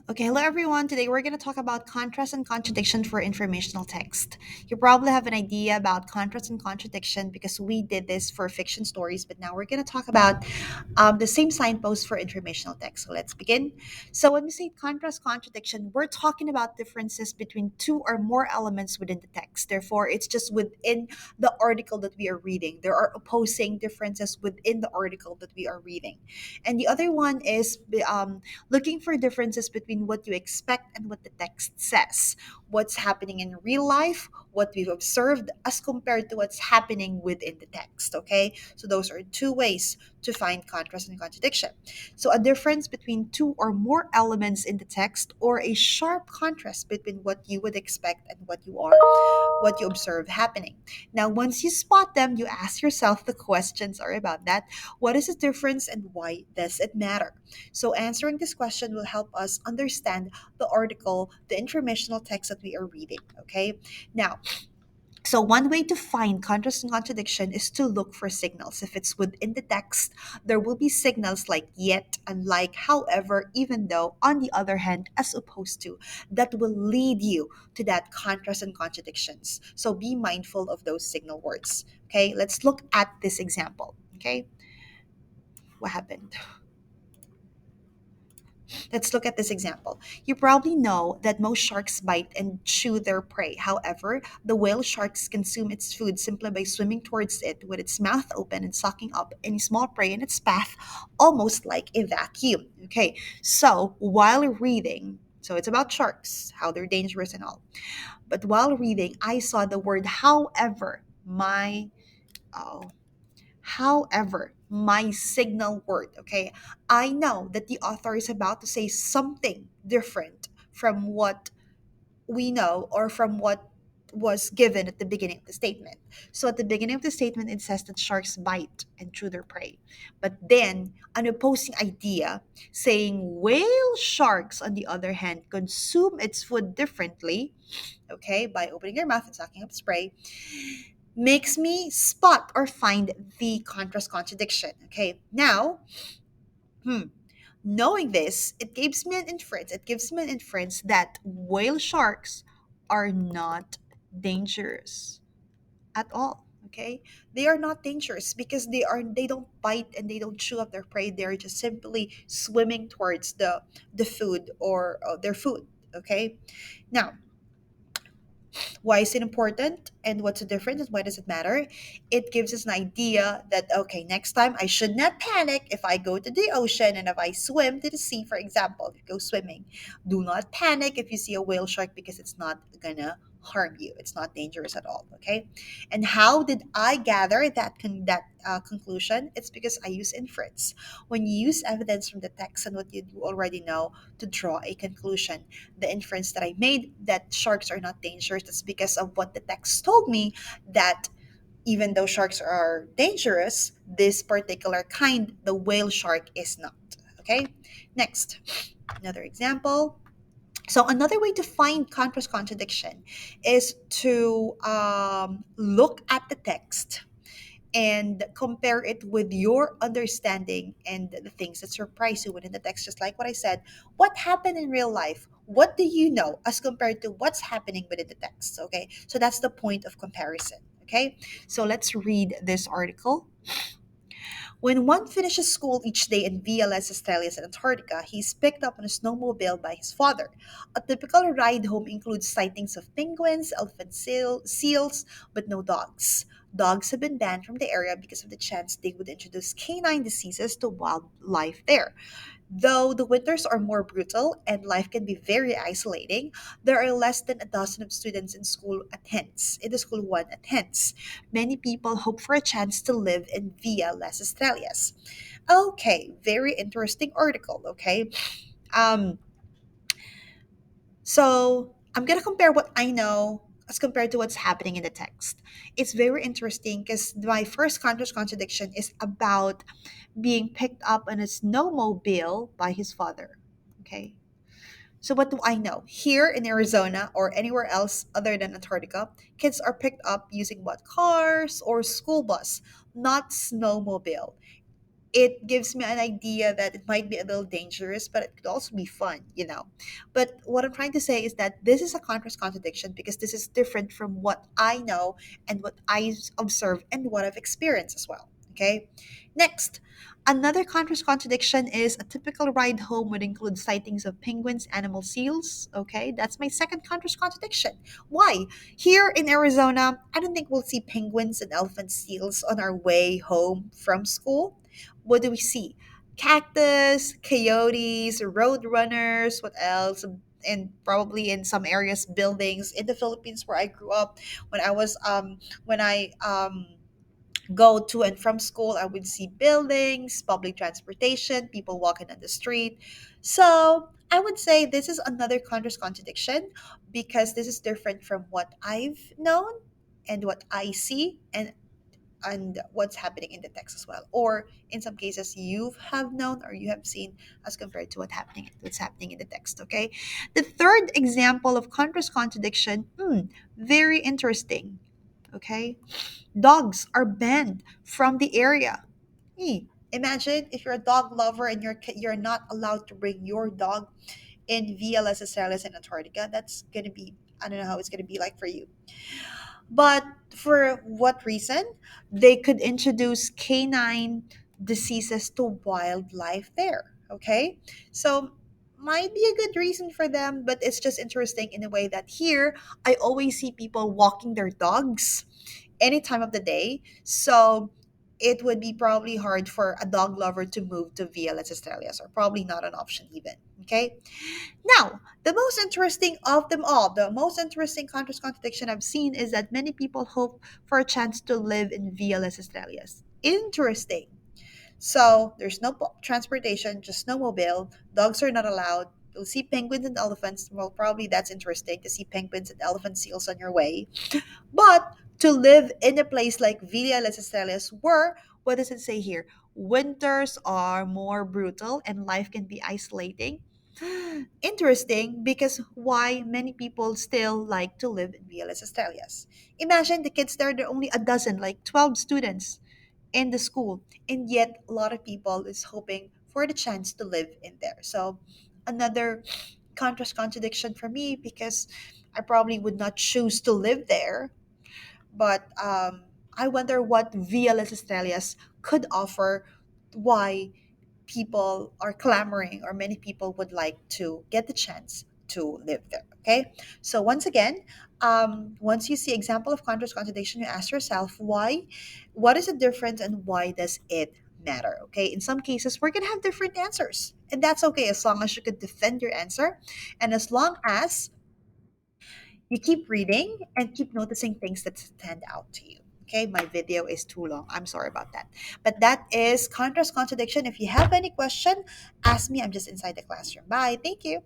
Okay, hello everyone. Today we're going to talk about contrast and contradiction for informational text. You probably have an idea about contrast and contradiction because we did this for fiction stories, but now we're going to talk about the same signpost for informational text. So let's begin. So when we say contrast contradiction, we're talking about differences between two or more elements within the text. Therefore, it's just within the article that we are reading. There are opposing differences within the article that we are reading. And the other one is looking for differences between what you expect and what the text says, what's happening in real life, what we've observed as compared to what's happening within the text. Okay, so those are two ways to find contrast and contradiction. So a difference between two or more elements in the text, or a sharp contrast between what you would expect and what you observe happening. Now once you spot them, you ask yourself the questions are about that. What is the difference and why does it matter? So, answering this question will help us understand the article, the informational text that we are reading. Okay. Now, so one way to find contrast and contradiction is to look for signals. If it's within the text, there will be signals like yet, unlike, however, even though, on the other hand, as opposed to, that will lead you to that contrast and contradictions. So be mindful of those signal words. Okay, let's look at this example. Okay, what happened? Let's look at this example. You probably know that most sharks bite and chew their prey. However, the whale sharks consume its food simply by swimming towards it with its mouth open and sucking up any small prey in its path, almost like a vacuum. Okay, so while reading, so it's about sharks, how they're dangerous and all. But while reading, I saw the word however. Oh, my signal word, okay? I know that the author is about to say something different from what we know or from what was given at the beginning of the statement. So at the beginning of the statement, it says that sharks bite and chew their prey. But then an opposing idea saying whale sharks, on the other hand, consume its food differently, okay, by opening their mouth and sucking up spray, makes me spot or find the contrast contradiction. Okay, now, hmm, knowing this, it gives me an inference. It gives me an inference that whale sharks are not dangerous at all. Okay, they are not dangerous because they don't bite and they don't chew up their prey. They're just simply swimming towards the food or their food. Okay, now why is it important and what's the difference and why does it matter? It gives us an idea that, okay, next time I should not panic if I go to the ocean and if I swim to the sea, for example, if you go swimming. Do not panic if you see a whale shark because it's not gonna harm you. It's not dangerous at all. Okay. And how did I gather that conclusion? It's because I use inference. When you use evidence from the text and what you already know to draw a conclusion, the inference that I made that sharks are not dangerous, that's because of what the text told me, that even though sharks are dangerous, this particular kind, the whale shark, is not. Okay, next, another example. So another way to find contrast contradiction is to look at the text and compare it with your understanding and the things that surprise you within the text. Just like what I said, what happened in real life? What do you know as compared to what's happening within the text? Okay, so that's the point of comparison. Okay, so let's read this article. When one finishes school each day in VLS Australia and Antarctica, he is picked up on a snowmobile by his father. A typical ride home includes sightings of penguins, elephant seals, but no dogs. Dogs have been banned from the area because of the chance they would introduce canine diseases to wildlife there. Though the winters are more brutal and life can be very isolating, there are less than a dozen of students in the school one attends. Many people hope for a chance to live in Via Les Estrellas. Okay, very interesting article, okay? Um, so I'm gonna compare what I know as compared to what's happening in the text. It's very interesting because my first contradiction is about being picked up on a snowmobile by his father. Okay. So what do I know? Here in Arizona or anywhere else other than Antarctica, kids are picked up using what? Cars or school bus, not snowmobile. it gives me an idea that it might be a little dangerous, but it could also be fun, you know. But what I'm trying to say is that this is a contrast contradiction because this is different from what I know and what I observe and what I've experienced as well. Okay. Next, another contrast contradiction is a typical ride home would include sightings of penguins, animal seals. Okay, that's my second contrast contradiction. Why? Here in Arizona, I don't think we'll see penguins and elephant seals on our way home from school. What do we see? Cactus, coyotes, road runners, what else? And probably in some areas, buildings in the Philippines where I grew up. When I go to and from school, I would see buildings, public transportation, people walking on the street. So I would say this is another contradiction because this is different from what I've known and what I see and what's happening in the text as well, or in some cases you have known or you have seen as compared to what's happening in the text. Okay, the third example of contradiction, very interesting. Okay, dogs are banned from the area. Imagine if you're a dog lover and you're not allowed to bring your dog in Via Las Estrellas and Antarctica. That's gonna be, I don't know how it's gonna be like for you. But for what reason? They could introduce canine diseases to wildlife there. Okay? So might be a good reason for them, but it's just interesting in a way that here I always see people walking their dogs any time of the day. So it would be probably hard for a dog lover to move to Via Las Estrellas, or probably not an option even. Okay. Now, the most interesting of them all, the most interesting contradiction I've seen is that many people hope for a chance to live in Via Las Estrellas. Interesting. So there's no transportation, just snowmobile. Dogs are not allowed. You'll see penguins and elephants. Well, probably that's interesting to see penguins and elephant seals on your way. But to live in a place like Villa Las Estrellas, where, what does it say here? Winters are more brutal and life can be isolating. Interesting, because why many people still like to live in Villa Las Estrellas. Imagine the kids there, there are only a dozen, like 12 students in the school, and yet a lot of people is hoping for the chance to live in there. So another contradiction for me, because I probably would not choose to live there, but I wonder what Via Las Estrellas could offer, why people are clamoring or many people would like to get the chance to live there. Okay, so once again, once you see example of contradiction, you ask yourself why, what is the difference, and why does it matter? Okay, in some cases we're gonna have different answers, and that's okay as long as you could defend your answer, and as long as you keep reading and keep noticing things that stand out to you. Okay, my video is too long. I'm sorry about that. But that is contradiction. If you have any question, ask me. I'm just inside the classroom. Bye. Thank you.